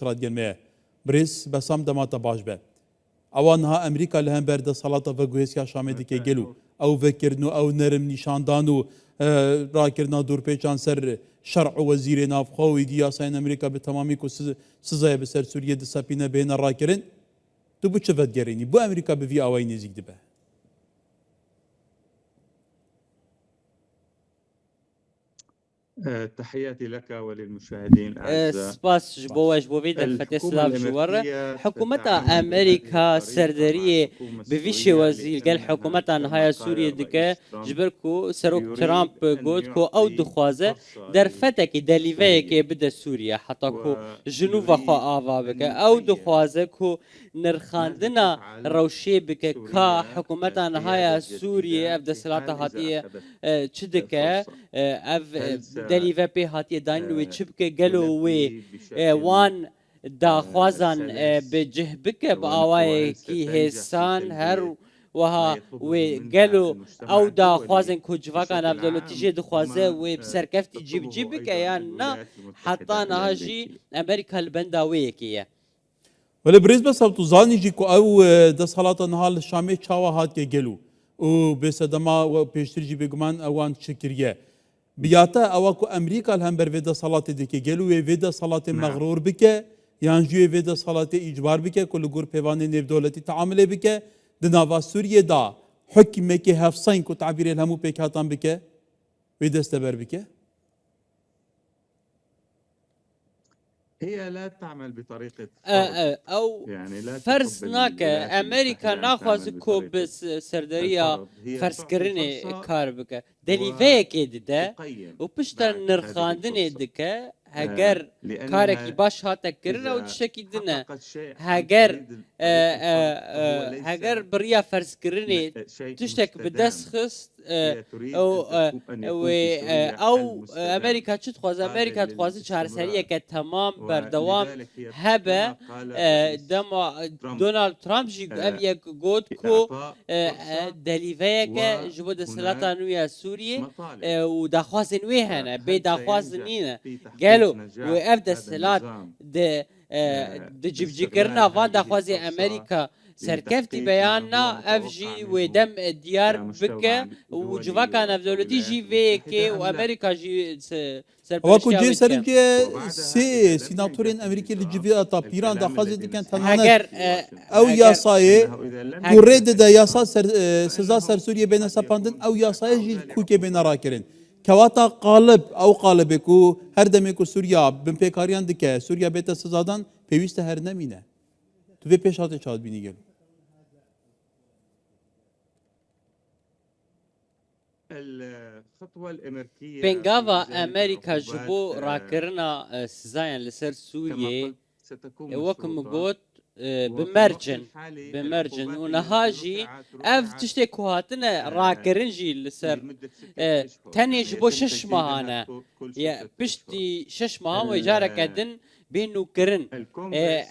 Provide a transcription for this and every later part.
سرات جنمه بريس بسام دماتا باش به اوانها امریکا لهم برده سلاطه و گوهسیا شامه دکه گلو او وکرنو او نرم نشاندانو راکرنا دور پیچان سر شرع وزیر نافخوی دیا ساین امریکا به تمامی کو سزای بسر سوریه د سپینه بین راکرن تو بو چفت گرینی بو امریکا به وی اوای نزیک دبه تحياتي لك وللمشاهدين الأعزاء. سپاس جبوش بوید الفتسلاف جوار حکومت امریکا سردری بویش وزیر گل حکومت نهای سوریه دکه جبر کو سروک ترامپ گود کو او دخوازه در فتکی دلیوه که بده سوریه حتی کو جنوب خوا آوا بکه او دخوازه کو نرخاندنا روشی بکه که حکومت نهای سوریه افد سلاطه هاتیه چه دکه اف دلیوه پی هاتیه دانوی چبکه گلو وی وان داخوازن به جهبکه با آوای کی حسان هر وها و گلو او داخوازن کجواکان افدالوتیجه دخوازه و بسرکفتی جیب که یا نه حتی نهاجی امریکا البندا ویکیه ولی بریز بس تو زانی جی کو او د صلات نهال شامه چاوا هات که گلو او بسدما و پیشتری جی بگمان اوان شکریه بیاتا او کو امریکا هم بر ودا صلات دکه گلو و ودا صلات مغرور بکه یانجو ودا صلات اجبار بکه کل گور پیوان نو دولتی تعامل بکه د ناوا سوریه دا حکم که هفسین کو تعبیر الهمو پیکاتان بکه ودا استبر بکه هي لا تعمل بطريقة او يعني لا فرض ناك امريكا ناخذ كوب سردريا فرض كرني كاربك دليفه كده وبشتر نرخاندني دكه هاجر كاركي باش هاتا كرنا وتشكي دنا هاجر بريا فرض كرني تشتك بدسخس او امريكا تخواز امريكا تخواز شهر سريع كتمام بردوام هبه دما دونالد ترامب جي ابي جود كو دليفيك جبود السلطه نويا سوريا ودخوازن ويهنا بدخوازنين قالوا وافد السلات د جبجكرنا فان دخوازي امريكا سركفتي بياننا اف جي ودم ديار بك وجواكان افدولتي جي في كي وامريكا جي واكو جي سرنجي سي سيناتورين امريكي اللي جي اتا بيران دا خازي دي كان تنانات او ياساي كوريد دا ياسا سزا سر سوريا بين ساباندن او ياساي جي كوكي بين راكرين كواتا قالب او قالبكو هر دمكو سوريا بن بيكاريان دكه سوريا بيت سزادان بيوست هر نمينه تو في پیش هاته چاد بینی گل الخطوة الأمريكية بنغافا أمريكا جبو راكرنا سزاين لسر سوريا وكم قوت بمرجن ونهاجي اف تشتي كوهاتنا راكرنجي لسر تاني جبو شش ماهانا يا بشتي شش ماهان ويجارة كدن بينو كرن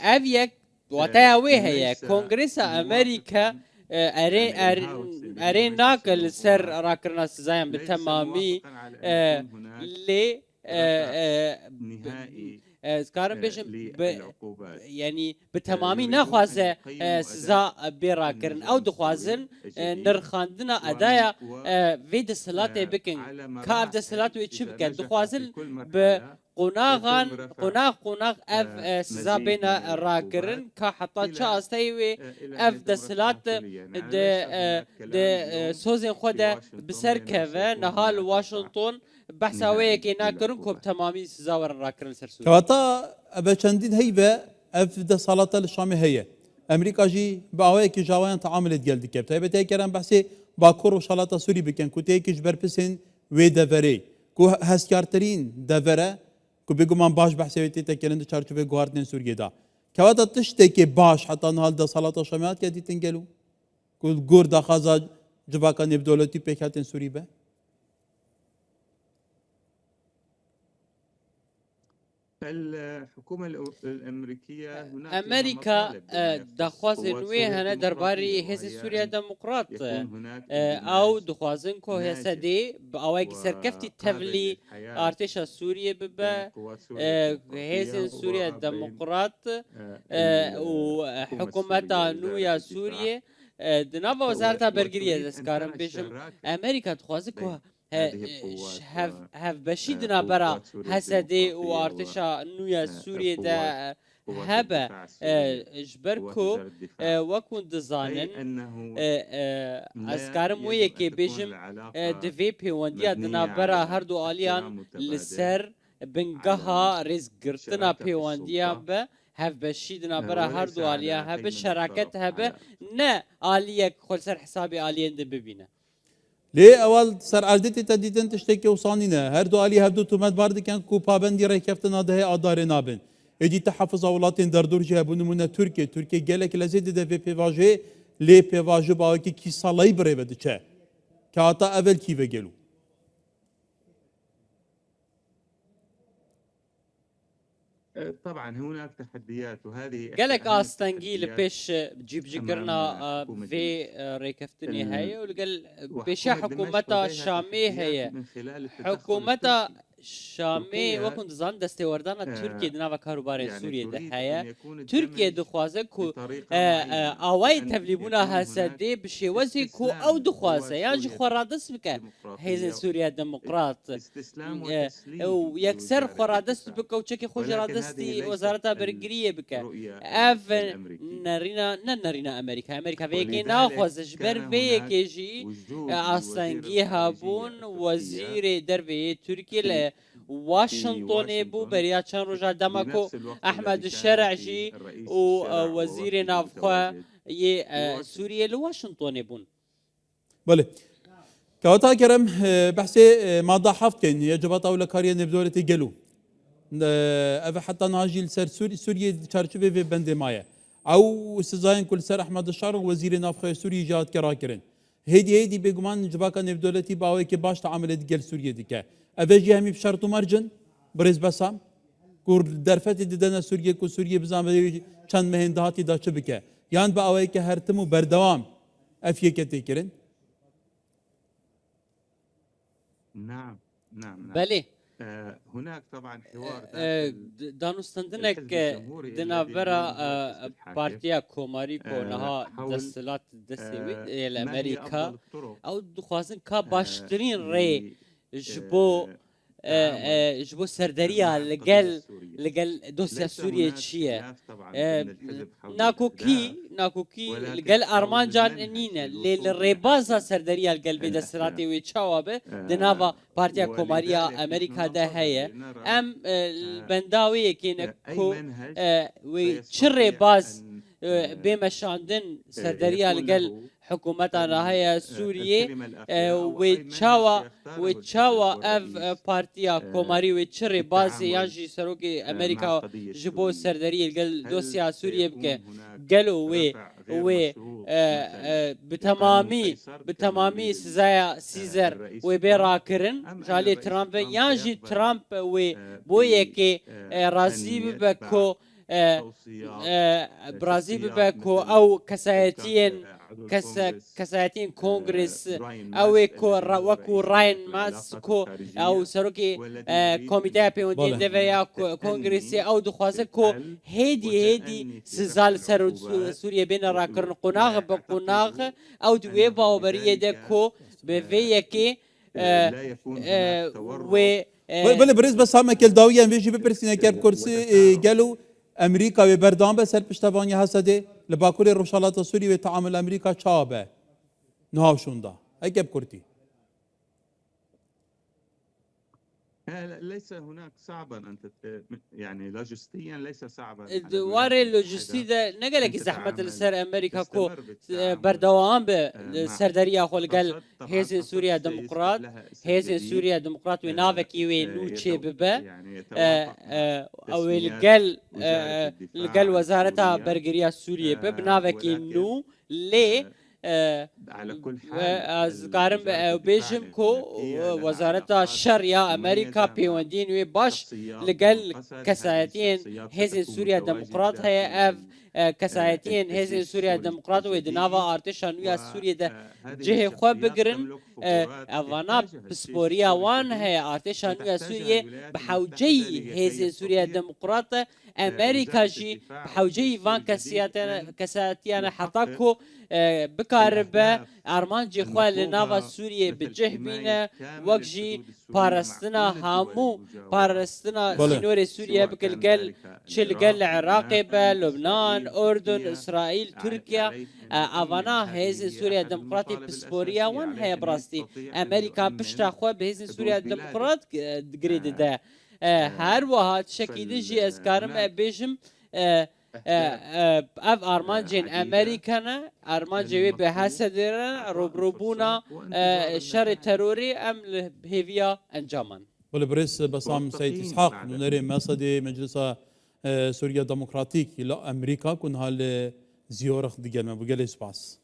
اف يك واتايا ويهي كونغرس امريكا ارين ناكل سر راكرنا سزايم بالتمامي لي كارم بيشم يعني بالتمامي نخوازه سزا براكرن او دخوازن نرخاندنا ادايا فيد الصلاة بكن كاف د الصلاة ويتشبكن دخوازن قناغ اف سزا بين راكرن كحطا شاستيوي اف د صلاة د سوزن خود بسر كفه نهال واشنطن بحثاويه كي ناكرن كوب تمامي سزا ور راكرن سرسو كواتا ابا چندين هيبه اف د صلاة الشامي هي امريكا جي باوي كي جاوان تعاملت جل دكب تايبه كرم بحثي باكور وشلاطه سوري بكن كوتي كيش بربسن وي دفري كو هسكارترين دفره كو بيگومان باش بحثي تكلند چارچوبه گواردن سوريا دا كواتا تشتكي باش حتى نهال د صلاة الشاميات كدي تنگلو كو گور دا خازا جباكا نبدولتي بكاتن سوري به الحكومة الأمريكية هناك لها امریکا مطالب بما يخص دخواز قوات نوی سوريا هنه درباره الديمقراطية، هز وهي سوریا أن دموکرات يكون هناك او اندماج دخوازن که هسه ناجح دی با اوی سرکفتی وقابل تفلی للحياة ارتش سوریه بين ببا قوات سوريا هز الديمقراطية سوریا وبين دموکرات و الحكومة حکومت السورية وزارة نویا الدفاع سوریه دناوا وزارت برگریه وتريد أن دستکارم تعمل بیشم شراكة امریکا دخوازه بين که هذه القوات هف بشیدنا برا وقوات سوريا حسدي الديمقراطية وارتشا نويا سوريا والقوات دا قوات هبا الدفاع السورية قوات جبركو وزارة الدفاع وكون دزانن أي أنه لا ازكارم ويا يجب كي أن تكون بيجم العلاقة دفي بي ونديا دنا مبنية برا على هردو آليان احترام متبادل، لسر بنجها على رزق قرتنا شراكة بي في ونديا السلطة با هف بشيدنا برا وليس هردو على آليان هب هيمنة شراكت طرف هب على نا آليك خل سر حسابي آليان دببينا ليه اول سر عردتي تديدن تشتكي وصانينا هردو علي هبدو تومات بارد كان کو پابندی رکفتنا ده ادار نابن ادي تحفظ اولاتين در دور جهبون من تركيا گلك لزيد ده في بيواجه لي بيواجه باوكي كي صلاي بري بدچه كاتا اول كي وگلو طبعا هناك تحديات وهذه قالك أهم استنجيل التحديات بيش بجيب جيكرنا حكومة في ريكفتني هي وقال بيش وحكومة دمشق حكومتها لديها الشامي تحديات هي من خلال التدخل حكومتها التركي. شامي تركيا وكنت زان دستي وردانا تركيا دنا كهرباري يعني سوريا ده تريد هي أن يكون تركيا الدمج دخوازه كو بطريقة معينة اوای بأن تبلیبونا يكون هناك هسدي بشي وزي كو استسلام او لقوات دخوازه يعني سوريا خرادس بك هيزن الديمقراطية سوريا ديمقراط استسلام وتسليم ويكسر لوزارة خرادس الدفاع. بك وشكي خوش ولكن هذه رادستي ليست وزارة برجرية بك الرؤية اف الأمريكية، نرينا امريكا فيكي ولذلك ناخذ كان جبر هناك فيكي جي وجود اصلا للوزير جيها الخارجية بون التركية وزير دربي تركي في واشنطن بو واشنطن بريا كان رجع دمكو بنفس الوقت احمد الذي كان الشرعجي فيه الرئيس الشرع ووزير ووفده نافخوا متواجد ي سوريا لواشنطن بون بله كاتا كرم بحثي ما ضحفت كان يجب اطول كاريا نبدورة جلو أبا حتى ناجي سر سوريا تشارشوفي في بند مايا او سزاين كل سر احمد الشرق وزير نافخه سوريا جات كراكرن هيدي بيجمان جباكا نبدولتي باوي كي باش تعمل دجل سوريا ديكا افجي همي بشرط مرجن بريز بسام كور درفت ددنا سوريا كو سوريا بزام چند مهن دهاتي دا چبكه يان باوي كي هرتمو بردوام افيه كتيكرن نعم بله هناك طبعا حوار دانو استندنك دنا برا بارتيا كوماري كونها دستلات دستوي الامريكا او دخوازن كا باشترين ري جبو جبو سردريا لقل دوسيا سوريا تشيه ناكوكي لقل ارمان جان نينا للريبازا سردريا القلبي دستلاتي ويتشاوبه دنافا بارتيا كوماريا امريكا ده هي ام البنداوي كينكو ويتشري باز بمشاندن سردريا القل حكومتنا هي سوريا ويتشاوا اف بارتيا كوماري ويتشري بازي يانجي سروكي امريكا جبو سردريا القل دوسيا سوريا بك قالوا وي بتمامي سزايا سيزر وبيراكرن جالي ترامب يانجي ترامب وبويكي رازي بكو برازيل بكو او كسايتين كونغرس او وكو راين ماسكو او سروكي كوميتي بيوندين ديفيا كونغرسي او دخوازكو هيدي سزال سوريا بين راكرن قناغ بقناغ او دوي باوبريه دكو بفيكي بله بريز بس هم كل داوية بيجي ببرسينا كرب كرسي قالوا امريكا ببردان بس هالبشتوانيا هسده لباكوري روشالات سوري وتعامل امريكا شابه نهاوشوندا هيك بكرتي ليس هناك صعبا ان يعني لوجستيا ليس صعبا دواري اللوجستي نقلك زحمة السر امريكا كو بردوام بسردريا خول قال هيزن سوريا ديمقراط هيزن سوريا ديمقراط ونافكي ونوتشي ببا او القل وزارتها برغريا سوريا بنافكي نو ليه على كل حال از کارم بیشم کو وزارت شریا امریکا پیوندین و باش لگل کسایتین حزب سوریا دموکرات های اف کسایتین حزب سوریا دموکرات و دناوا ارتشان و سوریا ده جه خو بگرن اوانا پسپوریا وان های ارتشان و سوریا بحوجی حزب سوریا دموکرات امریکا جی بحوجی وان کسایتیان حتی کو بکاربه ارمان جی خواه لناوا سوریه بجه بینه وک جی پارستنا هامو پارستنا سینور سوریه بکلگل چلگل عراق به لبنان اردن اسرائیل ترکیه اوانا هیز سوریه دموکراتی پسپوریا وان هی براستی امریکا پشتا خواه به هیز سوریه دموکرات گرید ده هر وهات شکیده جی از کارم بیشم اف ارمانجين امريكانا ارمانجي بحسدنا روبروبونا شر تروري ام هيفيا انجامان والبريس بسام سيد اسحاق نري مصدي مجلس سوريا ديمقراطيك الى امريكا كن هال زيارة ديجال ما بقال اسباس